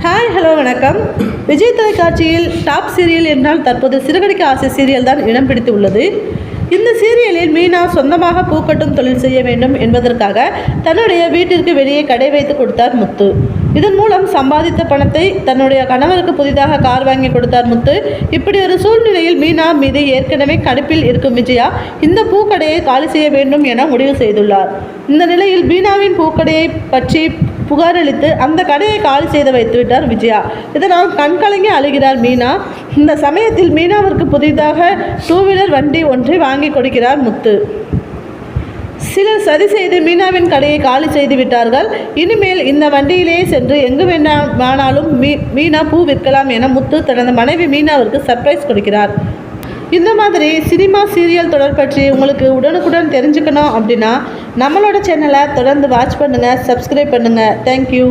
Hi hello வணக்கம். விஜய் தொலைக்காட்சியில் top serial என்றால் தற்போது சிறுகடிக்க ஆசை சீரியல் தான் இடம் பிடித்து உள்ளது. இந்த சீரியலில் மீனா சொந்தமாக பூக்கட்டும் தொழில் செய்ய வேண்டும் என்பதற்காக தன்னுடைய வீட்டிற்கு வெளியே கடை வைத்து கொடுத்தார் முத்து. இதன் மூலம் சம்பாதித்த பணத்தை தன்னுடைய கணவருக்கு புதிதாக கார் வாங்கி கொடுத்தார் முத்து. இப்படி ஒரு சூழ்நிலையில் மீனா மீது ஏற்கனவே கடுப்பில் இருக்கும் விஜயா இந்த பூக்கடையை காலி செய்ய வேண்டும் என முடிவு செய்துள்ளார். இந்த நிலையில் மீனாவின் பூக்கடையை பற்றி புகார் அளித்து அந்த கடையை காலி செய்து வைத்துவிட்டார் விஜயா. இதனால் கண்கலங்கி அழுகிறார் மீனா. இந்த சமயத்தில் மீனாவிற்கு புதிதாக 2 வீலர் வண்டி ஒன்றை வாங்கி கொடுக்கிறார் முத்து. சிலர் சதி செய்து மீனாவின் கடையை காலி செய்து விட்டார்கள். இனிமேல் இந்த வண்டியிலேயே சென்று எங்கு வேண்டாமானாலும் மீனா பூ விற்கலாம் என முத்து தனது மனைவி மீனாவிற்கு சர்ப்ரைஸ் கொடுக்கிறார். இந்த மாதிரி சினிமா சீரியல் தொடர் பற்றி உங்களுக்கு உடனுக்குடன் தெரிஞ்சுக்கணும் அப்படின்னா நம்மளோட சேனலை தொடர்ந்து வாட்ச் பண்ணுங்கள், சப்ஸ்கிரைப் பண்ணுங்கள். தேங்க்யூ.